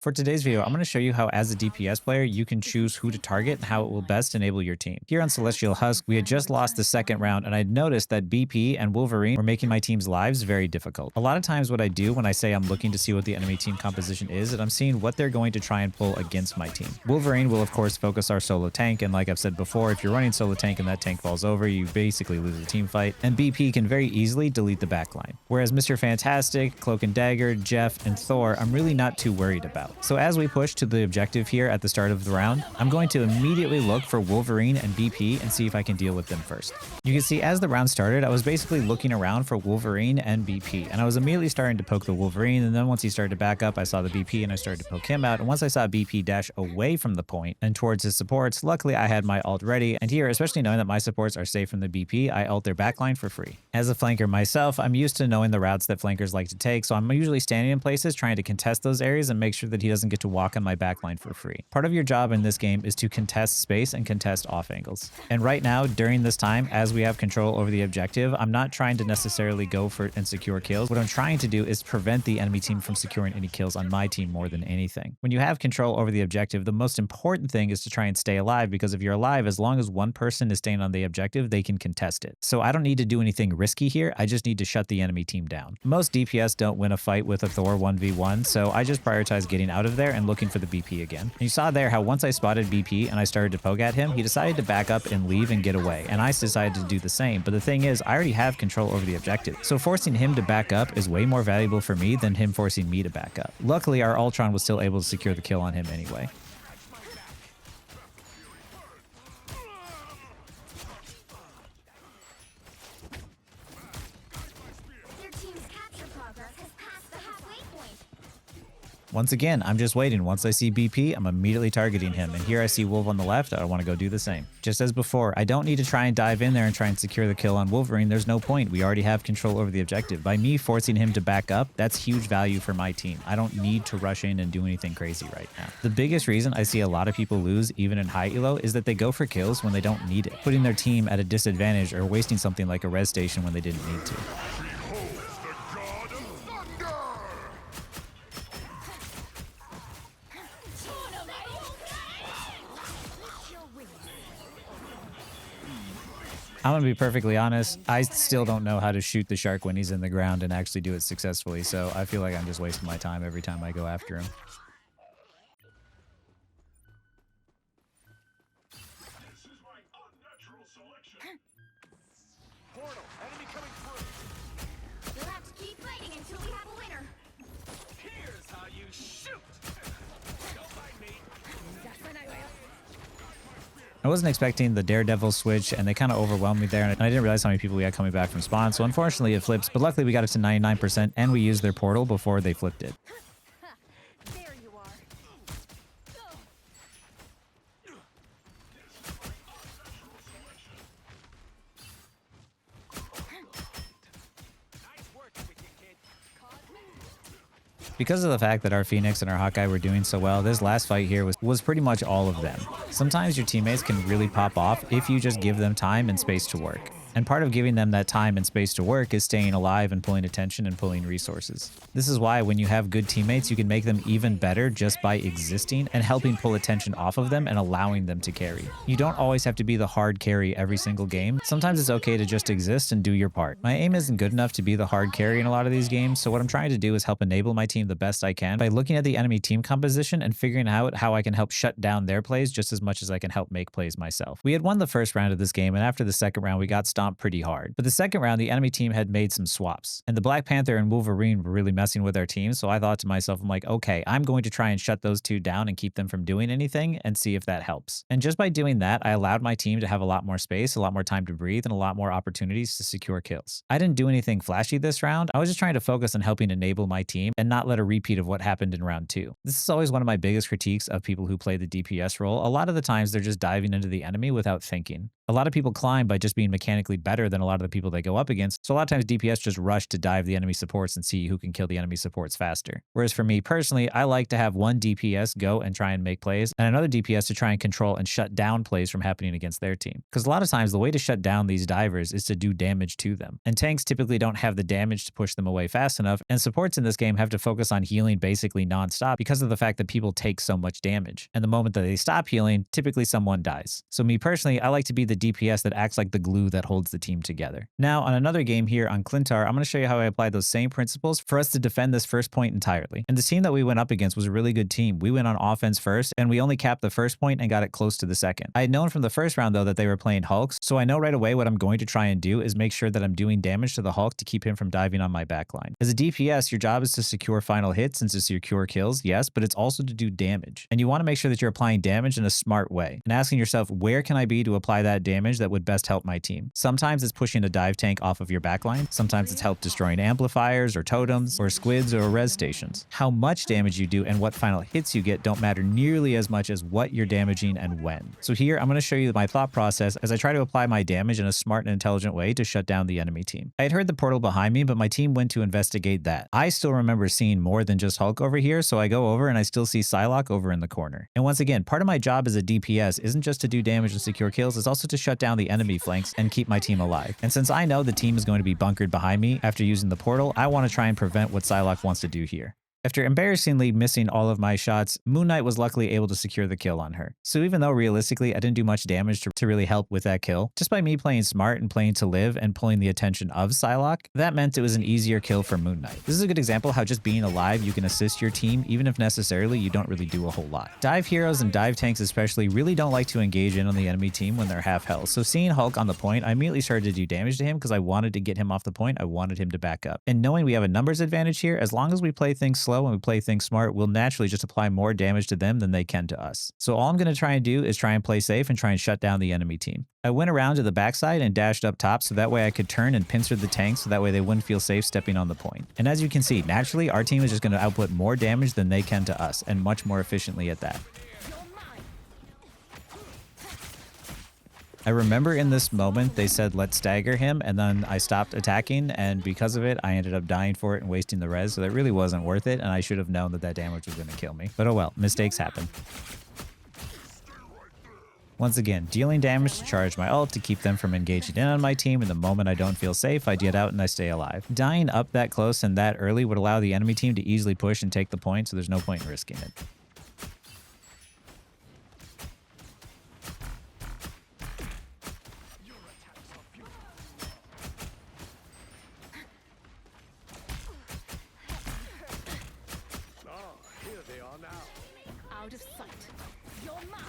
For today's video, I'm going to show you how as a DPS player, you can choose who to target and how it will best enable your team. Here on Celestial Husk, we had just lost the second round and I'd noticed that BP and Wolverine were making my team's lives very difficult. A lot of times what I do when I say I'm looking to see what the enemy team composition is, that I'm seeing what they're going to try and pull against my team. Wolverine will of course focus our solo tank, and like I've said before, if you're running solo tank and that tank falls over, you basically lose the team fight, and BP can very easily delete the backline. Whereas Mr. Fantastic, Cloak and Dagger, Jeff, and Thor, I'm really not too worried about. So as we push to the objective here at the start of the round, I'm going to immediately look for Wolverine and BP and see if I can deal with them first. You can see as the round started, I was basically looking around for Wolverine and BP, and I was immediately starting to poke the Wolverine, and then once he started to back up, I saw the BP and I started to poke him out, and once I saw BP dash away from the point and towards his supports, luckily I had my ult ready, and here, especially knowing that my supports are safe from the BP, I ult their backline for free. As a flanker myself, I'm used to knowing the routes that flankers like to take, so I'm usually standing in places trying to contest those areas and make sure that he doesn't get to walk on my backline for free. Part of your job in this game is to contest space and contest off angles. And right now, during this time, as we have control over the objective, I'm not trying to necessarily go for and secure kills. What I'm trying to do is prevent the enemy team from securing any kills on my team more than anything. When you have control over the objective, the most important thing is to try and stay alive, because if you're alive, as long as one person is staying on the objective, they can contest it. So I don't need to do anything risky here, I just need to shut the enemy team down. Most DPS don't win a fight with a Thor 1v1, so I just prioritize getting out of there and looking for the BP again. And you saw there how once I spotted BP and I started to poke at him, he decided to back up and leave and get away, and I decided to do the same. But the thing is, I already have control over the objective, so forcing him to back up is way more valuable for me than him forcing me to back up. Luckily, our Ultron was still able to secure the kill on him anyway. Once again, I'm just waiting. Once I see BP, I'm immediately targeting him. And here I see Wolf on the left. I want to go do the same. Just as before, I don't need to try and dive in there and try and secure the kill on Wolverine. There's no point. We already have control over the objective. By me forcing him to back up, that's huge value for my team. I don't need to rush in and do anything crazy right now. The biggest reason I see a lot of people lose, even in high elo, is that they go for kills when they don't need it, putting their team at a disadvantage or wasting something like a res station when they didn't need to. I'm gonna be perfectly honest, I still don't know how to shoot the shark when he's in the ground and actually do it successfully, so I feel like I'm just wasting my time every time I go after him. This is my unnatural selection. Portal, enemy coming through. You'll have to keep fighting until we have a winner. Here's how you shoot. Don't mind me. I wasn't expecting the Daredevil switch, and they kind of overwhelmed me there, and I didn't realize how many people we had coming back from spawn, so unfortunately it flips, but luckily we got it to 99%, and we used their portal before they flipped it. There you are. Nice work with you, kid. Because of the fact that our Phoenix and our Hawkeye were doing so well, this last fight here was pretty much all of them. Sometimes your teammates can really pop off if you just give them time and space to work. And part of giving them that time and space to work is staying alive and pulling attention and pulling resources. This is why when you have good teammates, you can make them even better just by existing and helping pull attention off of them and allowing them to carry. You don't always have to be the hard carry every single game. Sometimes it's okay to just exist and do your part. My aim isn't good enough to be the hard carry in a lot of these games, so what I'm trying to do is help enable my team the best I can by looking at the enemy team composition and figuring out how I can help shut down their plays just as much as I can help make plays myself. We had won the first round of this game, and after the second round, we got stomped pretty hard. But the second round, the enemy team had made some swaps, and the Black Panther and Wolverine were really messing with our team, so I thought to myself, I'm like, okay, I'm going to try and shut those two down and keep them from doing anything and see if that helps. And just by doing that, I allowed my team to have a lot more space, a lot more time to breathe, and a lot more opportunities to secure kills. I didn't do anything flashy this round. I was just trying to focus on helping enable my team and not let a repeat of what happened in round 2. This is always one of my biggest critiques of people who play the DPS role. A lot of the times they're just diving into the enemy without thinking. A lot of people climb by just being mechanically technically better than a lot of the people they go up against. So a lot of times DPS just rush to dive the enemy supports and see who can kill the enemy supports faster. Whereas for me personally, I like to have one DPS go and try and make plays and another DPS to try and control and shut down plays from happening against their team. Because a lot of times the way to shut down these divers is to do damage to them. And tanks typically don't have the damage to push them away fast enough, and supports in this game have to focus on healing basically non-stop because of the fact that people take so much damage. And the moment that they stop healing, typically someone dies. So me personally, I like to be the DPS that acts like the glue that holds the team together. Now on another game here on Clintar, I'm going to show you how I apply those same principles for us to defend this first point entirely. And the team that we went up against was a really good team. We went on offense first, and we only capped the first point and got it close to the second. I had known from the first round though that they were playing Hulks, so I know right away what I'm going to try and do is make sure that I'm doing damage to the Hulk to keep him from diving on my backline. As a DPS, your job is to secure final hits and to secure kills, yes, but it's also to do damage. And you want to make sure that you're applying damage in a smart way and asking yourself, where can I be to apply that damage that would best help my team? Sometimes it's pushing a dive tank off of your backline. Sometimes it's help destroying amplifiers or totems or squids or res stations. How much damage you do and what final hits you get don't matter nearly as much as what you're damaging and when. So here, I'm going to show you my thought process as I try to apply my damage in a smart and intelligent way to shut down the enemy team. I had heard the portal behind me, but my team went to investigate that. I still remember seeing more than just Hulk over here, so I go over and I still see Psylocke over in the corner. And once again, part of my job as a DPS isn't just to do damage and secure kills, it's also to shut down the enemy flanks and keep my team alive. And since I know the team is going to be bunkered behind me after using the portal, I want to try and prevent what Psylocke wants to do here. After embarrassingly missing all of my shots, Moon Knight was luckily able to secure the kill on her. So even though realistically I didn't do much damage to really help with that kill, just by me playing smart and playing to live and pulling the attention of Psylocke, that meant it was an easier kill for Moon Knight. This is a good example how just being alive you can assist your team even if necessarily you don't really do a whole lot. Dive heroes and dive tanks especially really don't like to engage in on the enemy team when they're half health. So seeing Hulk on the point, I immediately started to do damage to him because I wanted to get him off the point. I wanted him to back up. And knowing we have a numbers advantage here, as long as we play things slow and we play things smart, we'll naturally just apply more damage to them than they can to us. So all I'm going to try and do is try and play safe and try and shut down the enemy team. I went around to the backside and dashed up top so that way I could turn and pincer the tanks so that way they wouldn't feel safe stepping on the point. And as you can see, naturally our team is just going to output more damage than they can to us, and much more efficiently at that. I remember in this moment they said let's stagger him, and then I stopped attacking, and because of it I ended up dying for it and wasting the res, so that really wasn't worth it, and I should have known that that damage was going to kill me. But oh well, mistakes happen. Once again, dealing damage to charge my ult to keep them from engaging in on my team, and the moment I don't feel safe, I get out and I stay alive. Dying up that close and that early would allow the enemy team to easily push and take the point, so there's no point in risking it. Here they are now. Out of sight. You're mine.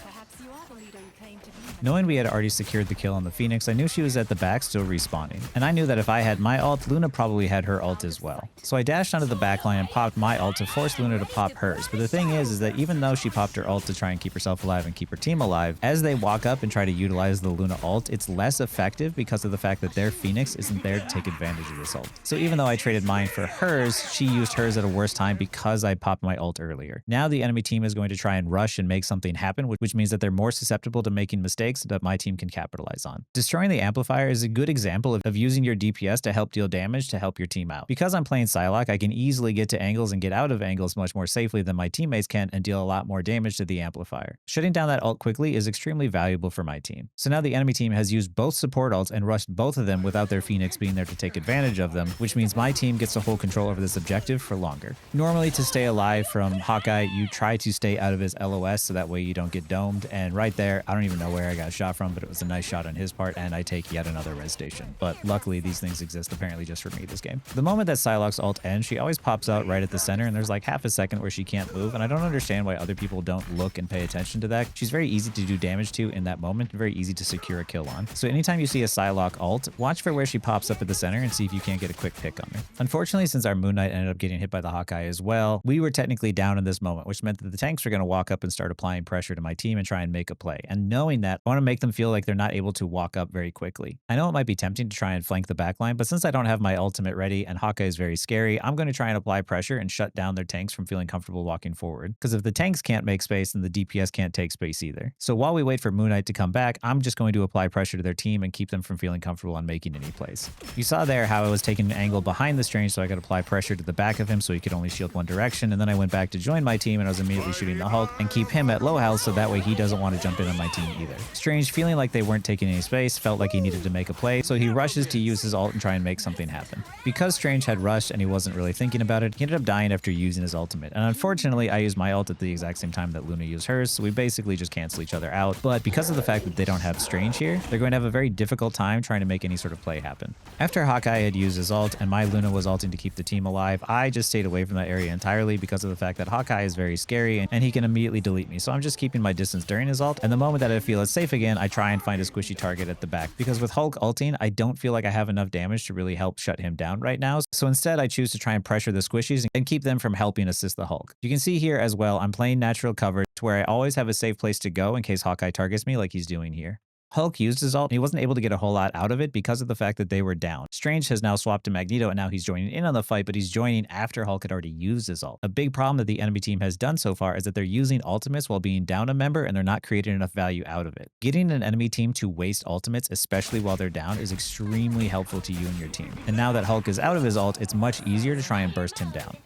Perhaps you are the leader you claim to be. Knowing we had already secured the kill on the Phoenix, I knew she was at the back still respawning. And I knew that if I had my ult, Luna probably had her ult as well. So I dashed onto the backline and popped my ult to force Luna to pop hers. But the thing is that even though she popped her ult to try and keep herself alive and keep her team alive, as they walk up and try to utilize the Luna ult, it's less effective because of the fact that their Phoenix isn't there to take advantage of this ult. So even though I traded mine for hers, she used hers at a worse time because I popped my ult earlier. Now the enemy team is going to try and rush and make something happen, which means that they're more susceptible to making mistakes that my team can capitalize on. Destroying the amplifier is a good example of using your DPS to help deal damage to help your team out. Because I'm playing Psylocke, I can easily get to angles and get out of angles much more safely than my teammates can and deal a lot more damage to the amplifier. Shutting down that ult quickly is extremely valuable for my team. So now the enemy team has used both support ults and rushed both of them without their Phoenix being there to take advantage of them, which means my team gets to hold control over this objective for longer. Normally to stay alive from Hawkeye, you try to stay out of his LOS so that way you don't get domed, and right there, I don't even know where I got shot from, but it was a nice shot on his part, and I take yet another res station. But luckily, these things exist apparently just for me this game. The moment that Psylocke's ult ends, she always pops out right at the center, and there's like half a second where she can't move, and I don't understand why other people don't look and pay attention to that. She's very easy to do damage to in that moment, very easy to secure a kill on. So anytime you see a Psylocke ult, watch for where she pops up at the center and see if you can't get a quick pick on her. Unfortunately, since our Moon Knight ended up getting hit by the Hawkeye as well, we were technically down in this moment, which meant that the tanks were going to walk up and start applying pressure to my team and try and make a play. And knowing that, I want to make them feel like they're not able to walk up very quickly. I know it might be tempting to try and flank the backline, but since I don't have my ultimate ready and Hawkeye is very scary, I'm going to try and apply pressure and shut down their tanks from feeling comfortable walking forward. Because if the tanks can't make space, then the DPS can't take space either. So while we wait for Moon Knight to come back, I'm just going to apply pressure to their team and keep them from feeling comfortable on making any plays. You saw there how I was taking an angle behind the Strange so I could apply pressure to the back of him so he could only shield one direction, and then I went back to join my team and I was immediately shooting the Hulk and keep him at low health so that way he doesn't want to jump in on my team either. Strange, feeling like they weren't taking any space, felt like he needed to make a play, so he rushes to use his ult and try and make something happen. Because Strange had rushed and he wasn't really thinking about it, he ended up dying after using his ultimate. And unfortunately, I used my ult at the exact same time that Luna used hers, so we basically just cancel each other out. But because of the fact that they don't have Strange here, they're going to have a very difficult time trying to make any sort of play happen. After Hawkeye had used his ult and my Luna was ulting to keep the team alive, I just stayed away from that area entirely because of the fact that Hawkeye is very scary and he can immediately delete me. So I'm just keeping my distance during his ult, and the moment that I feel it's safe again, I try and find a squishy target at the back. Because with Hulk ulting, I don't feel like I have enough damage to really help shut him down right now. So instead, I choose to try and pressure the squishies and keep them from helping assist the Hulk. You can see here as well, I'm playing natural cover to where I always have a safe place to go in case Hawkeye targets me like he's doing here. Hulk used his ult and he wasn't able to get a whole lot out of it because of the fact that they were down. Strange has now swapped to Magneto and now he's joining in on the fight, but he's joining after Hulk had already used his ult. A big problem that the enemy team has done so far is that they're using ultimates while being down a member and they're not creating enough value out of it. Getting an enemy team to waste ultimates, especially while they're down, is extremely helpful to you and your team. And now that Hulk is out of his ult, it's much easier to try and burst him down.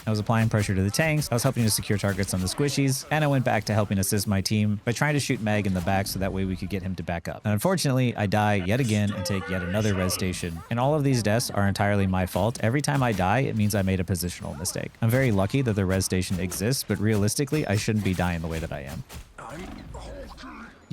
I was applying pressure to the tanks, I was helping to secure targets on the squishies, and I went back to helping assist my team by trying to shoot Mag in the back so that way we could get him to back up. And unfortunately, I die yet again and take yet another res station. And all of these deaths are entirely my fault. Every time I die, it means I made a positional mistake. I'm very lucky that the res station exists, but realistically, I shouldn't be dying the way that I am.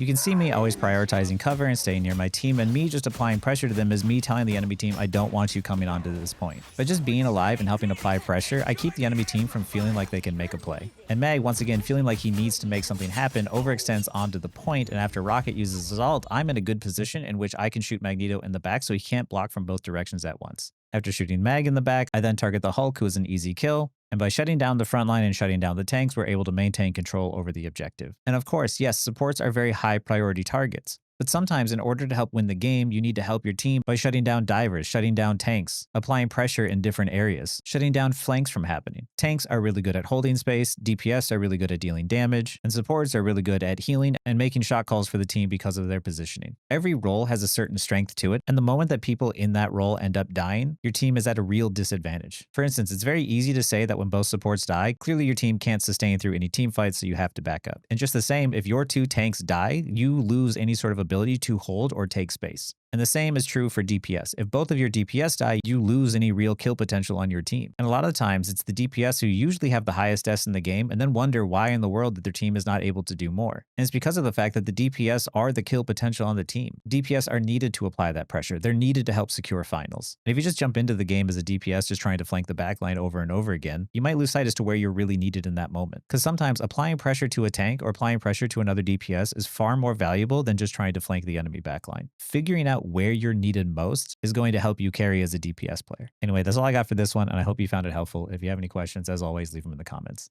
You can see me always prioritizing cover and staying near my team, and me just applying pressure to them is me telling the enemy team I don't want you coming onto this point. But just being alive and helping apply pressure, I keep the enemy team from feeling like they can make a play. And Mag, once again feeling like he needs to make something happen, overextends onto the point, and after Rocket uses his ult, I'm in a good position in which I can shoot Magneto in the back so he can't block from both directions at once. After shooting Mag in the back, I then target the Hulk, who is an easy kill, and by shutting down the front line and shutting down the tanks, we're able to maintain control over the objective. And of course, yes, supports are very high priority targets. But sometimes in order to help win the game, you need to help your team by shutting down divers, shutting down tanks, applying pressure in different areas, shutting down flanks from happening. Tanks are really good at holding space, DPS are really good at dealing damage, and supports are really good at healing and making shot calls for the team because of their positioning. Every role has a certain strength to it, and the moment that people in that role end up dying, your team is at a real disadvantage. For instance, it's very easy to say that when both supports die, clearly your team can't sustain through any team fights, so you have to back up. And just the same, if your two tanks die, you lose any sort of ability to hold or take space. And the same is true for DPS. If both of your DPS die, you lose any real kill potential on your team. And a lot of times, it's the DPS who usually have the highest deaths in the game and then wonder why in the world that their team is not able to do more. And it's because of the fact that the DPS are the kill potential on the team. DPS are needed to apply that pressure. They're needed to help secure finals. And if you just jump into the game as a DPS just trying to flank the backline over and over again, you might lose sight as to where you're really needed in that moment. Because sometimes applying pressure to a tank or applying pressure to another DPS is far more valuable than just trying to flank the enemy backline. Figuring out where you're needed most is going to help you carry as a DPS player. Anyway, that's all I got for this one, and I hope you found it helpful. If you have any questions, as always, leave them in the comments.